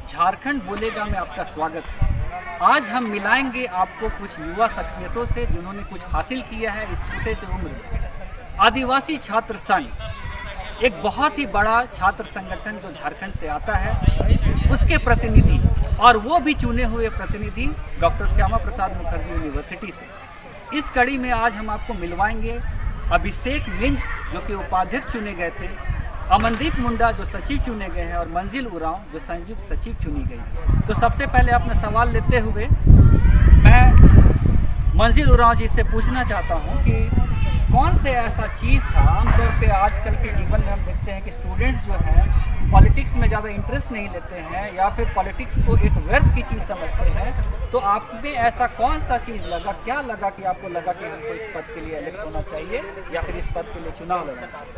झारखंड बोलेगा में आपका स्वागत है। आज हम मिलाएंगे आपको कुछ युवा शख्सियतों से जिन्होंने कुछ हासिल किया है इस छोटे से उम्र में। आदिवासी छात्र संघ एक बहुत ही बड़ा छात्र संगठन जो झारखंड से आता है, उसके प्रतिनिधि और वो भी चुने हुए प्रतिनिधि डॉक्टर श्यामा प्रसाद मुखर्जी यूनिवर्सिटी से। इस कड़ी में आज हम आपको मिलवाएंगे अभिषेक मिंज जो कि उपाध्यक्ष चुने गए थे, अमनदीप मुंडा जो सचिव चुने गए हैं और मंजिल उरांव जो संयुक्त सचिव चुनी गई। तो सबसे पहले अपना सवाल लेते हुए मैं मंजिल उरांव जी से पूछना चाहता हूं कि कौन से ऐसा चीज़ था, आमतौर पे आजकल के जीवन में हम देखते हैं कि स्टूडेंट्स जो हैं पॉलिटिक्स में ज़्यादा इंटरेस्ट नहीं लेते हैं या फिर पॉलिटिक्स को एक व्यर्थ की चीज़ समझते हैं। तो आप में ऐसा कौन सा चीज़ लगा, क्या लगा कि आपको लगा कि हमको इस पद के लिए इलेक्ट होना चाहिए या फिर इस पद के लिए चुनाव लड़ना चाहिए?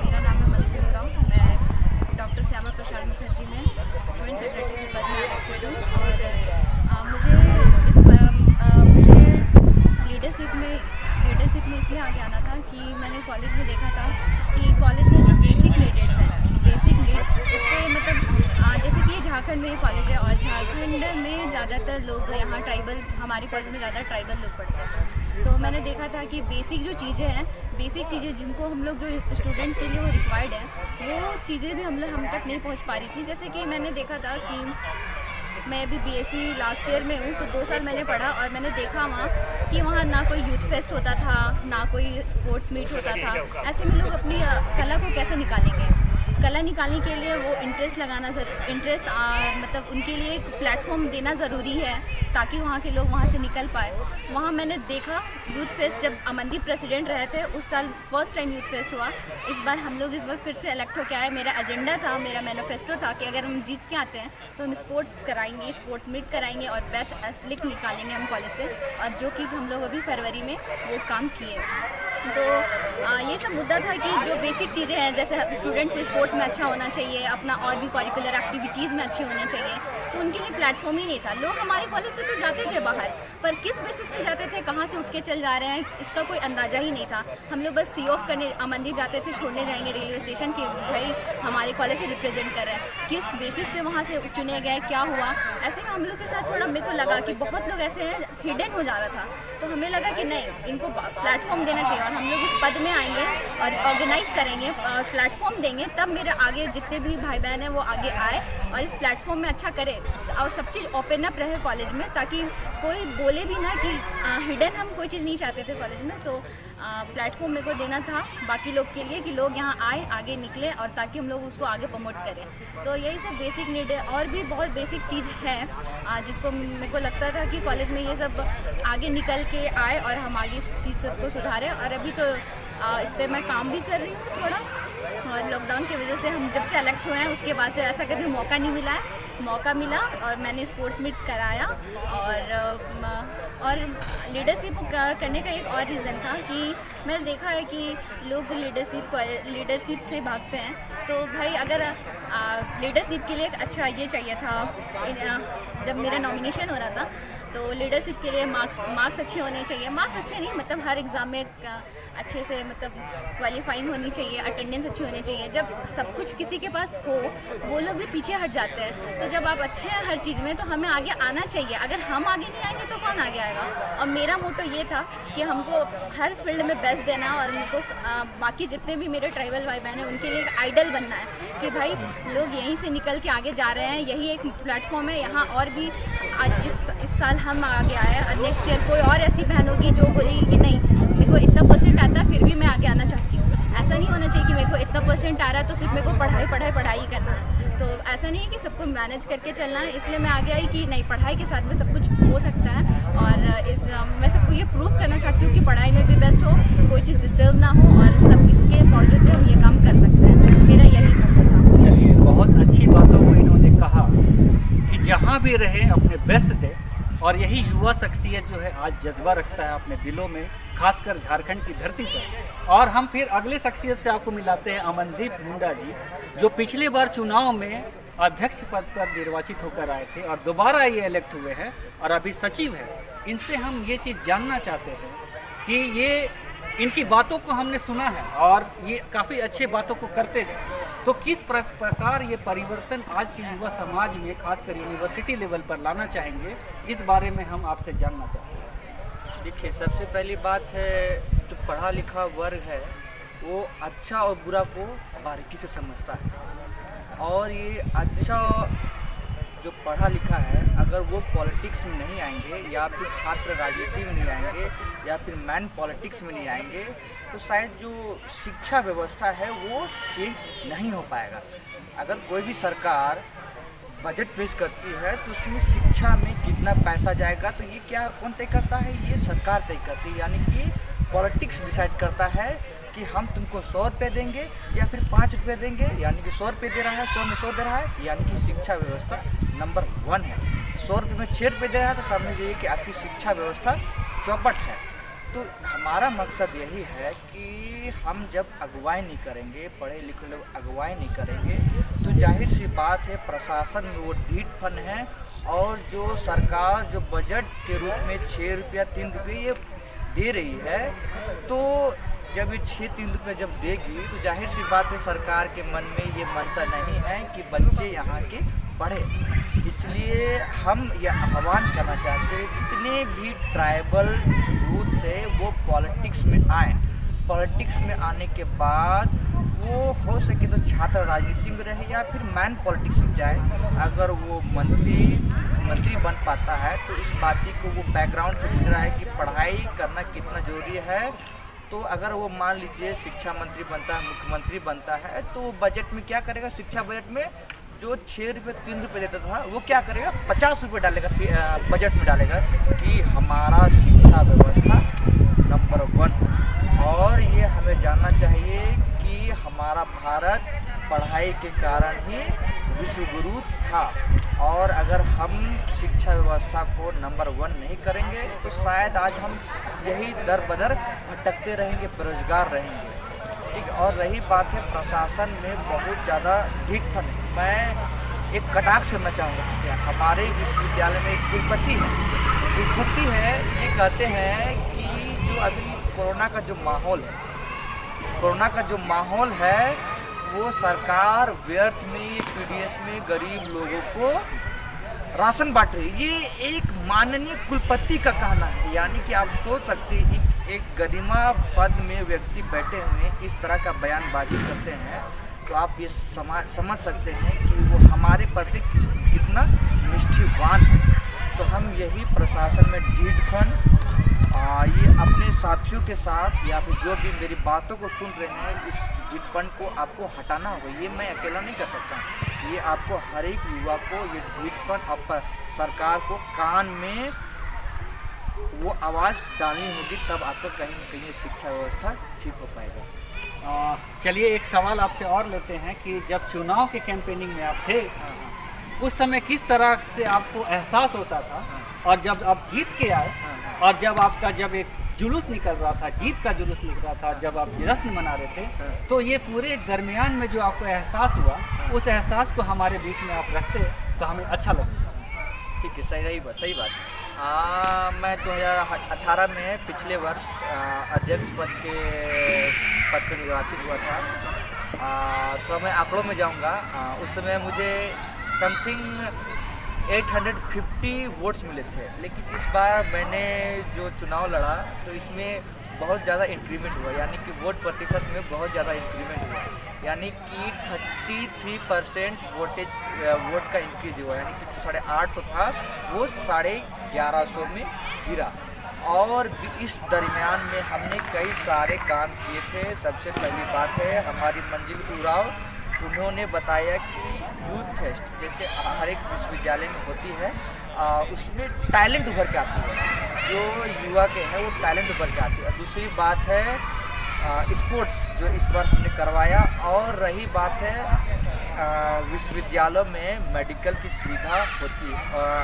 मेरा नाम है मंजिल उरांव। मैं डॉक्टर श्यामा प्रसाद मुखर्जी में जॉइंट सेक्रेटरी के पद में इलेक्टेड हूँ और मुझे लीडरशिप में इसलिए आगे आना था कि मैंने कॉलेज में देखा था कि कॉलेज में जो बेसिक नीड्स उस पर मतलब जैसे कि झारखंड में कॉलेज है और झारखंड में ज़्यादातर लोग यहाँ हमारे कॉलेज में ज़्यादा ट्राइबल लोग पढ़ते हैं। तो मैंने देखा था कि बेसिक जो चीज़ें हैं, बेसिक चीज़ें जिनको हम लोग जो स्टूडेंट के लिए वो रिक्वायर्ड है, वो चीज़ें भी हम तक नहीं पहुँच पा रही थी। जैसे कि मैंने देखा था कि मैं अभी बीएससी लास्ट ईयर में हूँ, तो 2 साल मैंने पढ़ा और मैंने देखा वहाँ कि वहाँ ना कोई यूथ फेस्ट होता था, ना कोई स्पोर्ट्स मीट होता था। ऐसे में लोग अपनी कला को कैसे निकालेंगे? कला निकालने के लिए वो इंटरेस्ट मतलब उनके लिए एक प्लेटफॉर्म देना ज़रूरी है ताकि वहाँ के लोग वहाँ से निकल पाए। वहाँ मैंने देखा यूथ फेस्ट, जब अमनदीप प्रेसिडेंट रहे थे उस साल फर्स्ट टाइम यूथ फेस्ट हुआ। इस बार फिर से इलेक्ट होकर आए। मेरा एजेंडा था, मेरा मैनिफेस्टो था कि अगर हम जीत के आते हैं तो हम स्पोर्ट्स कराएंगे, स्पोर्ट्स मीट कराएंगे और बेस्ट एथलीट निकालेंगे हम कॉलेज से, और जो कि हम लोग अभी फरवरी में वो काम किए। तो ये सब मुद्दा था कि जो बेसिक चीज़ें हैं, जैसे स्टूडेंट को स्पोर्ट्स में अच्छा होना चाहिए, अपना और भी करिकुलर एक्टिविटीज़ में अच्छे होने चाहिए, तो उनके लिए प्लेटफॉर्म ही नहीं था। लोग हमारे कॉलेज से तो जाते थे बाहर, पर किस बेसिस पे जाते थे, कहाँ से उठ के चल जा रहे हैं, इसका कोई अंदाज़ा ही नहीं था। हम लोग बस सी ऑफ करने अमनदीप जाते थे, छोड़ने जाएंगे रेलवे स्टेशन के, भाई हमारे कॉलेज से रिप्रेजेंट कर रहे हैं, किस बेसिस पे वहाँ से चुने गए, क्या हुआ। ऐसे में हम लोग के साथ थोड़ा मेरे को लगा कि बहुत लोग ऐसे हैं, हिडन हो जा रहा था। तो हमें लगा कि नहीं, इनको प्लेटफॉर्म देना चाहिए और हम लोग इस पद में आएंगे और ऑर्गेनाइज करेंगे और प्लेटफॉर्म देंगे, तब मेरे आगे जितने भी भाई बहन हैं वो आगे आए और इस प्लेटफॉर्म में अच्छा करें और सब चीज़ ओपन अप रहे कॉलेज में, ताकि कोई बोले भी ना कि हिडन हम कोई चीज़ नहीं चाहते थे कॉलेज में। तो प्लेटफॉर्म मेरे को देना था बाकी लोग के लिए कि लोग यहाँ आए, आगे निकले और ताकि हम लोग उसको आगे प्रमोट करें। तो यही सब बेसिक नीड है और भी बहुत बेसिक चीज़ है जिसको मेरे को लगता था कि कॉलेज में ये सब आगे निकल के आए और हम आगे इस चीज़ सबको सुधारें। और अभी तो इस पर मैं काम भी कर रही हूँ थोड़ा, और लॉकडाउन की वजह से हम जब से इलेक्ट हुए हैं उसके बाद से ऐसा कभी मौका नहीं मिला है। मौका मिला और मैंने स्पोर्ट्स मीट कराया और लीडरशिप करने का एक और रीज़न था कि मैंने देखा है कि लोग लीडरशिप से भागते हैं। तो भाई अगर लीडरशिप के लिए एक अच्छा ये चाहिए था, जब मेरा नॉमिनेशन हो रहा था तो लीडरशिप के लिए मार्क्स अच्छे होने चाहिए। मार्क्स अच्छे नहीं, मतलब हर एग्ज़ाम में अच्छे से मतलब क्वालिफाइंग होनी चाहिए, अटेंडेंस अच्छी होनी चाहिए। जब सब कुछ किसी के पास हो, वो लोग भी पीछे हट जाते हैं। तो जब आप अच्छे हैं हर चीज़ में तो हमें आगे आना चाहिए। अगर हम आगे नहीं आएंगे तो कौन आगे आएगा? और मेरा मोटो ये था कि हमको हर फील्ड में बेस्ट देना और मेरे को बाकी जितने भी मेरे ट्राइबल भाई बहन हैं उनके लिए एक आइडल बनना है कि भाई लोग यहीं से निकल के आगे जा रहे हैं, यही एक प्लेटफॉर्म है यहाँ। और भी आज इस साल हम आगे आए और नेक्स्ट ईयर कोई और ऐसी बहन होगी जो बोलेगी कि नहीं मेरे को इतना परसेंट आता है फिर भी मैं आगे आना चाहती हूँ। ऐसा नहीं होना चाहिए कि मेरे को इतना परसेंट आ रहा है तो सिर्फ मेरे को पढ़ाई करना है। तो ऐसा नहीं है कि सबको मैनेज करके चलना है। इसलिए मैं आगे आई कि नहीं, पढ़ाई के साथ में सब कुछ हो सकता है। और मैं सबको ये प्रूव करना चाहती हूँ कि पढ़ाई में भी बेस्ट हो, कोई चीज़ डिस्टर्ब ना हो और सब इसके बावजूद भी हम ये काम कर सकते हैं। मेरा यही मोटो था। चलिए, बहुत अच्छी बातों को इन्होंने कहा कि जहाँ भी रहे अपने बेस्ट दे, और यही युवा शख्सियत जो है आज जज्बा रखता है अपने दिलों में, खासकर झारखंड की धरती पर। और हम फिर अगले शख्सियत से आपको मिलाते हैं, अमनदीप मुंडा जी, जो पिछले बार चुनाव में अध्यक्ष पद पर निर्वाचित होकर आए थे और दोबारा ये इलेक्ट हुए हैं और अभी सचिव है। इनसे हम ये चीज़ जानना चाहते हैं कि ये इनकी बातों को हमने सुना है और ये काफ़ी अच्छे बातों को करते हैं, तो किस प्रकार ये परिवर्तन आज के युवा समाज में खासकर यूनिवर्सिटी लेवल पर लाना चाहेंगे, इस बारे में हम आपसे जानना चाहते हैं। देखिए, सबसे पहली बात है, जो पढ़ा लिखा वर्ग है वो अच्छा और बुरा को बारीकी से समझता है, और ये अच्छा जो पढ़ा लिखा है अगर वो पॉलिटिक्स में नहीं आएंगे या फिर छात्र राजनीति में नहीं आएंगे या फिर मैन पॉलिटिक्स में नहीं आएंगे तो शायद जो शिक्षा व्यवस्था है वो चेंज नहीं हो पाएगा। अगर कोई भी सरकार बजट पेश करती है तो उसमें शिक्षा में कितना पैसा जाएगा तो ये क्या कौन तय करता है? ये सरकार तय करती है, यानी कि पॉलिटिक्स डिसाइड करता है कि हम तुमको 100 रुपये देंगे या फिर 5 रुपये देंगे, यानी कि 100 रुपये दे रहा है, 100 में 100 दे रहा है, यानी कि शिक्षा व्यवस्था नंबर 1 है। 100 रुपये में 6 रुपये दे रहा है तो समझ लीजिए कि आपकी शिक्षा व्यवस्था चौपट है। तो हमारा मकसद यही है कि हम जब अगुवाई नहीं करेंगे, पढ़े लिखे लोग अगुवाई नहीं करेंगे, तो जाहिर सी बात है प्रशासन में वो ढीठपन है, और जो सरकार जो बजट के रूप में 6 रुपया 3 रुपये ये दे रही है, तो जब ये 6-3 रुपये जब देगी तो जाहिर सी बात है सरकार के मन में ये मंशा नहीं है कि बच्चे यहाँ के पढ़े। इसलिए हम यह आह्वान करना चाहते हैं जितने भी ट्राइबल यूथ से वो पॉलिटिक्स में आए। पॉलिटिक्स में आने के बाद वो हो सके तो छात्र राजनीति में रहे या फिर मैन पॉलिटिक्स में जाए। अगर वो मंत्री बन पाता है तो इस बात को वो बैकग्राउंड से गुजरा है कि पढ़ाई करना कितना ज़रूरी है। तो अगर वो मान लीजिए शिक्षा मंत्री बनता है, मुख्यमंत्री बनता है, तो बजट में क्या करेगा? शिक्षा बजट में जो 6 रुपये 3 रुपये देता था वो क्या करेगा? 50 रुपये डालेगा बजट में डालेगा कि हमारा शिक्षा व्यवस्था नंबर 1। और ये हमें जानना चाहिए कि हमारा भारत पढ़ाई के कारण ही विश्व गुरु था, और अगर हम शिक्षा व्यवस्था को नंबर 1 नहीं करेंगे तो शायद आज हम यही दर बदर भटकते रहेंगे, बेरोजगार रहेंगे। ठीक। और रही बात है प्रशासन में बहुत ज़्यादा ढीठपन, मैं एक कटाक्ष करना चाहूँगा। हमारे विश्वविद्यालय में एक कुलपति है, ये कहते हैं कि जो अभी कोरोना का जो माहौल है वो सरकार व्यर्थ में पीडीएस में गरीब लोगों को राशन बांट रही है। ये एक माननीय कुलपति का कहना है, यानी कि आप सोच सकते हैं एक गरिमा पद में व्यक्ति बैठे हुए इस तरह का बयानबाजी करते हैं, तो आप ये समझ सकते हैं कि वो हमारे प्रति कितना निष्ठावान है। तो हम यही प्रशासन में ढीठपन ये अपने साथियों के साथ या फिर जो भी मेरी बातों को सुन रहे हैं, इस ढीठपन को आपको हटाना होगा। ये मैं अकेला नहीं कर सकता, ये आपको हर एक युवा को ये ढीठपन अब सरकार को कान में वो आवाज़ डालनी होगी, तब आपको कहीं न कहीं शिक्षा व्यवस्था ठीक हो पाएगा। चलिए एक सवाल आपसे और लेते हैं कि जब चुनाव के कैंपेनिंग में आप थे उस समय किस तरह से आपको एहसास होता था, और जब आप जीत के आए और जब एक जुलूस निकल रहा था, जीत का जुलूस निकल रहा था, जब आप जश्न मना रहे थे, तो ये पूरे दरमियान में जो आपको एहसास हुआ, उस एहसास को हमारे बीच में आप रखते तो हमें अच्छा लगता। ठीक है, सही बात। मैं 2018 में पिछले वर्ष अध्यक्ष पद पर निर्वाचित हुआ था। तो मैं आंकड़ों में जाऊंगा, उस समय मुझे समथिंग 850 वोट्स मिले थे, लेकिन इस बार मैंने जो चुनाव लड़ा तो इसमें बहुत ज़्यादा इंक्रीमेंट हुआ, यानी कि वोट प्रतिशत में बहुत ज़्यादा इंक्रीमेंट हुआ, यानी कि 33% वोट का इंक्रीज हुआ, यानी कि जो 850 था वो 1150 में गिरा। और इस दरमियान में हमने कई सारे काम किए थे। सबसे पहली बात है हमारी मंजिल उराव, उन्होंने बताया कि यूथ फेस्ट जैसे हर एक विश्वविद्यालय में होती है, उसमें टैलेंट उभर के आती है, जो युवा के हैं वो टैलेंट उभर के आती है। दूसरी बात है स्पोर्ट्स जो इस बार हमने करवाया, और रही बात है विश्वविद्यालयों में मेडिकल की सुविधा होती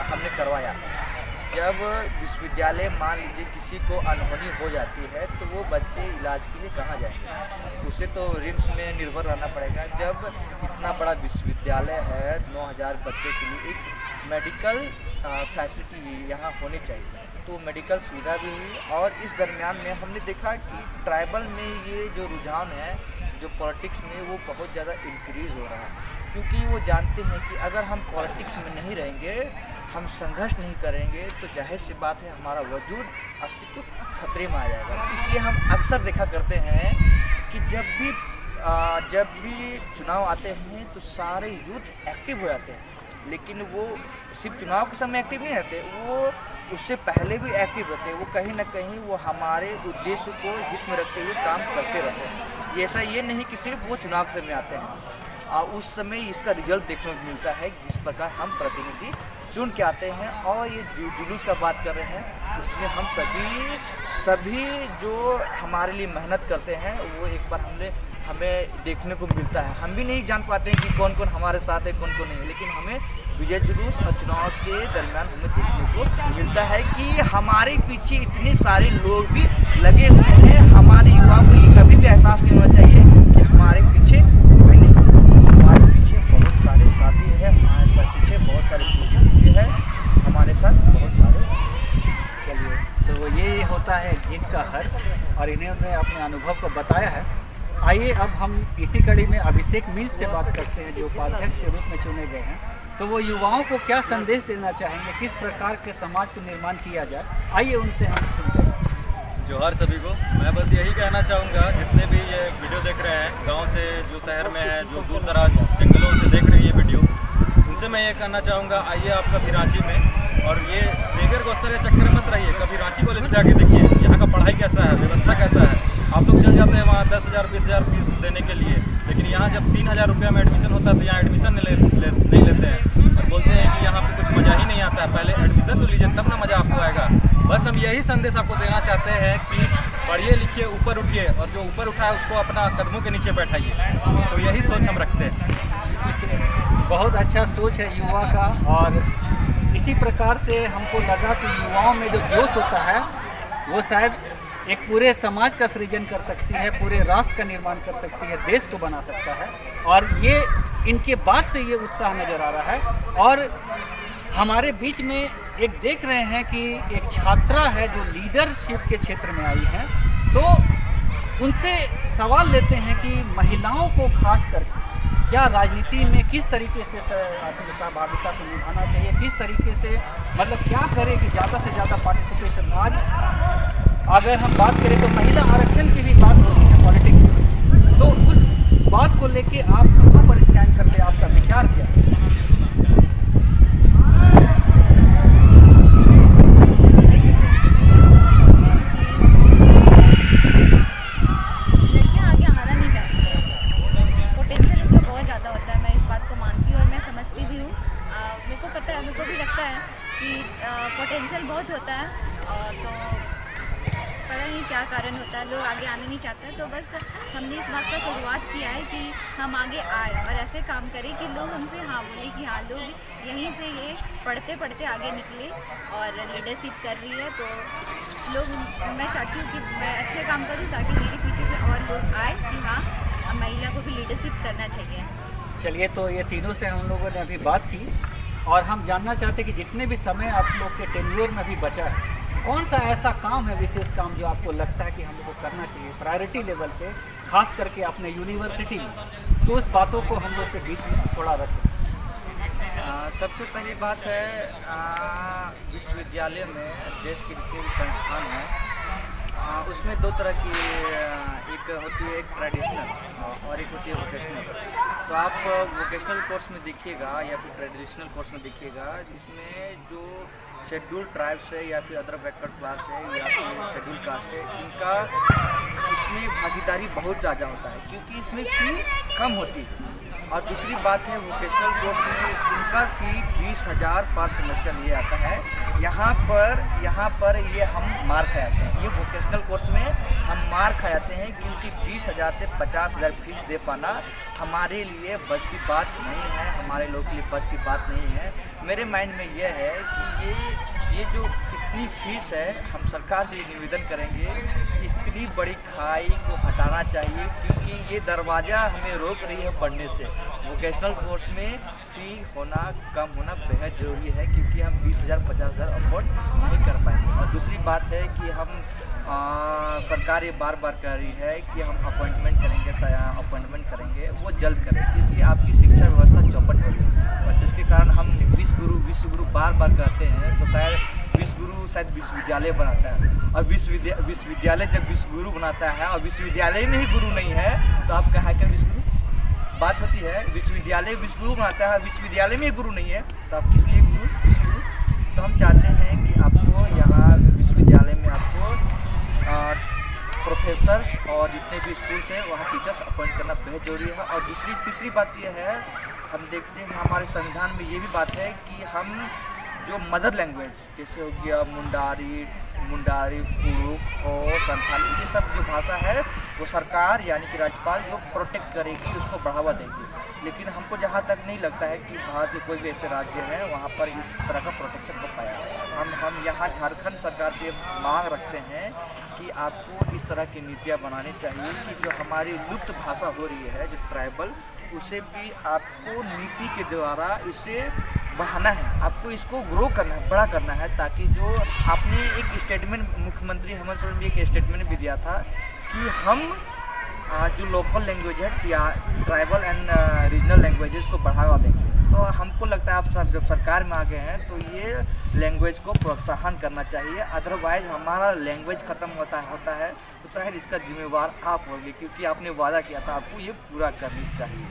हमने करवाया। जब विश्वविद्यालय मान लीजिए किसी को अनहोनी हो जाती है तो वो बच्चे इलाज के लिए कहाँ जाएंगे, उसे तो रिम्स में निर्भर रहना पड़ेगा। जब इतना बड़ा विश्वविद्यालय है, 9000 बच्चे के लिए एक मेडिकल फैसिलिटी भी यहाँ होनी चाहिए, तो मेडिकल सुविधा भी हुई। और इस दरमियान में हमने देखा कि ट्राइबल में ये जो रुझान है जो पॉलिटिक्स में वो बहुत ज़्यादा इंक्रीज़ हो रहा है, क्योंकि वो जानते हैं कि अगर हम पॉलिटिक्स में नहीं रहेंगे, हम संघर्ष नहीं करेंगे, तो जाहिर सी बात है हमारा वजूद अस्तित्व खतरे में आ जाएगा। इसलिए हम अक्सर देखा करते हैं कि जब भी चुनाव आते हैं तो सारे यूथ एक्टिव हो जाते हैं, लेकिन वो सिर्फ चुनाव के समय एक्टिव नहीं रहते, वो उससे पहले भी एक्टिव रहते हैं। वो कहीं ना कहीं वो हमारे उद्देश्य को हित में रखते हुए काम करते रहते हैं। ऐसा ये नहीं कि सिर्फ वो चुनाव के समय आते हैं और उस समय इसका रिजल्ट देखने को मिलता है, जिस प्रकार हम प्रतिनिधि चुन के आते हैं। और ये जुलूस का बात कर रहे हैं, उसमें हम सभी जो हमारे लिए मेहनत करते हैं वो एक बार हमें देखने को मिलता है। हम भी नहीं जान पाते हैं कि कौन कौन हमारे साथ है, कौन कौन नहीं है, लेकिन हमें विजय जुलूस और चुनाव के दरमियान हमें देखने को मिलता है कि हमारे पीछे इतने सारे लोग भी लगे हुए हैं। हमारे युवाओं को ये कभी भी एहसास नहीं होना चाहिए कि हमारे पीछे कोई नहीं, हमारे पीछे बहुत सारे साथी हैं, हमारे पीछे बहुत सारे बुजुर्ग हैं, हमारे साथ बहुत सारे। चलिए, तो ये होता है जीत का हर्ष और इन्होंने अपने अनुभव को बताया है। आइए अब हम इसी कड़ी में अभिषेक मिश्र से बात करते हैं, जो उपाध्यक्ष के रूप में चुने गए हैं। तो वो युवाओं को क्या संदेश देना चाहेंगे, किस प्रकार के समाज को निर्माण किया जाए, आइए उनसे हम सुनते हैं। जोहार सभी को। मैं बस यही कहना चाहूँगा, जितने भी ये वीडियो देख रहे हैं, गांव से जो शहर में है, जो दूर दराज जंगलों से देख रहे हैं ये वीडियो, उनसे मैं ये कहना चाहूँगा, आइए आप कभी रांची में, और ये सेवियर गोस्तर के चक्कर मत रहिए, कभी रांची कॉलेज में जाके देखिए यहाँ का पढ़ाई कैसा है, व्यवस्था कैसा है। आप लोग चल जाते हैं वहाँ 10,000 20,000 फीस देने के लिए, लेकिन यहाँ जब 3,000 रुपये में एडमिशन होता है तो यहाँ एडमिशन नहीं लेते हैं और बोलते हैं कि यहाँ पे कुछ मज़ा ही नहीं आता है। पहले एडमिशन तो लीजिए, तब ना मज़ा आपको आएगा। बस हम यही संदेश आपको देना चाहते हैं कि पढ़िए लिखिए, ऊपर उठिए, और जो ऊपर उठाए उसको अपना कदमों के नीचे बैठाइए। तो यही सोच हम रखते हैं। बहुत अच्छा सोच है युवा का, और इसी प्रकार से हमको लगा कि युवाओं में जो जोश होता है वो शायद एक पूरे समाज का सृजन कर सकती है, पूरे राष्ट्र का निर्माण कर सकती है, देश को बना सकता है। और ये इनके बाद से ये उत्साह नज़र आ रहा है। और हमारे बीच में एक देख रहे हैं कि एक छात्रा है जो लीडरशिप के क्षेत्र में आई है, तो उनसे सवाल लेते हैं कि महिलाओं को खास करके क्या राजनीति में किस तरीके से अपनी सहभागिता को निभाना चाहिए, किस तरीके से मतलब क्या करें कि ज़्यादा से ज़्यादा पार्टिसिपेशन। आज अगर हम बात करें तो महिला आरक्षण की भी बात होती है पॉलिटिक्स में, तो उस बात को लेके आप कहाँ पर स्टैंड करते हैं, आपका विचार क्या है? लड़कियां आगे आना नहीं चाहती, पोटेंशियल इसका बहुत ज़्यादा होता है। मैं इस बात को मानती हूँ और मैं समझती भी हूँ। मेरे को पता है, मेरे को भी लगता है कि पोटेंशियल बहुत होता है, तो पता नहीं क्या कारण होता है, लोग आगे आने नहीं चाहते। तो बस हमने इस बात का शुरुआत किया है कि हम आगे आए और ऐसे काम करें कि लोग हमसे हाँ बोले कि हाँ, लोग यहीं से ये पढ़ते पढ़ते आगे निकले और लीडरशिप कर रही है। तो लोग, मैं चाहती हूँ कि मैं अच्छे काम करूँ ताकि मेरे पीछे भी और लोग आए कि हाँ, महिला को भी लीडरशिप करना चाहिए। चलिए, तो ये तीनों से हम लोगों ने अभी बात की और हम जानना चाहते हैं कि जितने भी समय आप लोग के टेन्योर में भी बचा है, कौन सा ऐसा काम है, विशेष काम, जो आपको लगता है कि हम लोग को करना चाहिए प्रायोरिटी लेवल पे, खास करके अपने यूनिवर्सिटी में। तो उस बातों को हम लोग के बीच में थोड़ा रखें। सबसे पहली बात है, विश्वविद्यालय में देश के जितने भी संस्थान हैं उसमें दो तरह की, एक होती है एक ट्रेडिशनल और एक होती है वोकेशनल। तो आप वोकेशनल कोर्स में देखिएगा या फिर ट्रेडिशनल कोर्स में देखिएगा, इसमें जो शेड्यूल ट्राइब्स है या फिर अदर बैकवर्ड क्लास है या फिर शेड्यूल कास्ट है, इनका इसमें भागीदारी बहुत ज़्यादा होता है, क्योंकि इसमें फ़ी कम होती है। और दूसरी बात है, वोकेशनल कोर्स में इनका फ़ी 20,000 पर सेमेस्टर लिए आता है। यहाँ पर ये हम मार खाते हैं, ये वोकेशनल कोर्स में हम मार खाते हैं, क्योंकि 20,000 से 50,000 फीस दे पाना हमारे लिए बस की बात नहीं है, हमारे लोग के लिए बस की बात नहीं है। मेरे माइंड में यह है कि ये जो इतनी फीस है, हम सरकार से ये निवेदन करेंगे कि इतनी बड़ी खाई को हटाना चाहिए, क्योंकि ये दरवाज़ा हमें रोक रही है पढ़ने से। वोकेशनल कोर्स में फ़ी होना कम होना बेहद ज़रूरी है, क्योंकि हम 20,000 50,000 अफोर्ड नहीं कर पाएंगे। और दूसरी बात है कि हम सरकार ये बार बार कह रही है कि हम अपॉइंटमेंट करेंगे, वो जल्द करें, क्योंकि आपकी शिक्षा व्यवस्था चौपट हो रही है। और जिसके कारण हम विश्व गुरु बार बार कहते हैं, तो शायद विश्व गुरु शायद विश्वविद्यालय बनाता है, और विश्वविद्यालय जब विश्व गुरु बनाता है और विश्वविद्यालय में ही गुरु नहीं है, तो आप कहाँ क्या विश्व गुरु बात होती है। विश्वविद्यालय विश्व गुरु बनाता है, विश्वविद्यालय में गुरु नहीं है, तो आप किस लिए विश्व गुरु। तो हम चाहते हैं कि आपको यहाँ विश्वविद्यालय में आपको प्रोफेसर्स और जितने भी स्कूल्स हैं वहाँ टीचर्स अपॉइंट करना बेहद जरूरी है। और तीसरी बात यह है, हम देखते हैं हमारे संविधान में ये भी बात है कि हम जो मदर लैंग्वेज जैसे हो गया मुंडारी, कुरुख और संथाली, ये सब जो भाषा है वो सरकार यानी कि राज्यपाल जो प्रोटेक्ट करेगी, उसको बढ़ावा देगी। लेकिन हमको जहाँ तक नहीं लगता है कि भारत के कोई भी ऐसे राज्य हैं वहाँ पर इस तरह का प्रोटेक्शन हो पाया। हम यहाँ झारखंड सरकार से मांग रखते हैं कि आपको इस तरह की नीतियाँ बनानी चाहिए कि जो हमारी लुप्त भाषा हो रही है जो ट्राइबल, उसे भी आपको नीति के द्वारा इसे बढ़ाना है, आपको इसको ग्रो करना है, बड़ा करना है, ताकि जो आपने एक स्टेटमेंट मुख्यमंत्री हेमंत सोरेन भी एक स्टेटमेंट भी दिया था कि हम जो लोकल लैंग्वेज है ट्राइबल एंड रीजनल लैंग्वेजेस को बढ़ावा देंगे। तो हमको लगता है आप जब सरकार में आ गए हैं तो ये लैंग्वेज को प्रोत्साहन करना चाहिए, अदरवाइज हमारा लैंग्वेज ख़त्म होता है तो शायद इसका जिम्मेवार आप होंगे, क्योंकि आपने वादा किया था, आपको ये पूरा करनी चाहिए।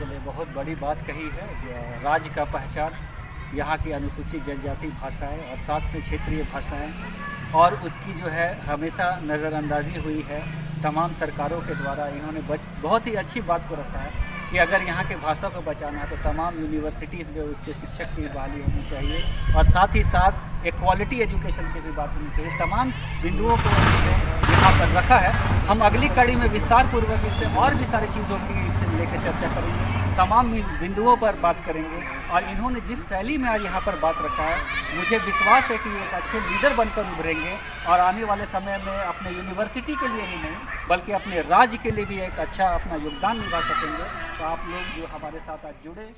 चलिए, बहुत बड़ी बात कही है। राज्य का पहचान यहाँ की अनुसूचित जनजाति भाषाएं और साथ में क्षेत्रीय भाषाएं, और उसकी जो है हमेशा नज़रअंदाजी हुई है तमाम सरकारों के द्वारा। इन्होंने बहुत ही अच्छी बात को रखा है कि अगर यहाँ के भाषा को बचाना है तो तमाम यूनिवर्सिटीज़ में उसके शिक्षक की बहाली होनी चाहिए, और साथ ही साथ एक क्वालिटी एजुकेशन की भी बात होनी चाहिए। तमाम बिंदुओं को यहाँ पर रखा है। हम अगली कड़ी में विस्तार पूर्वक इससे और भी सारी चीज़ों की लेकर चर्चा करेंगे, तमाम बिंदुओं पर बात करेंगे। और इन्होंने जिस शैली में आज यहाँ पर बात रखा है, मुझे विश्वास है कि एक अच्छे लीडर बनकर उभरेंगे और आने वाले समय में अपने यूनिवर्सिटी के लिए ही नहीं बल्कि अपने राज्य के लिए भी एक अच्छा अपना योगदान निभा सकेंगे। तो आप लोग जो हमारे साथ आज जुड़े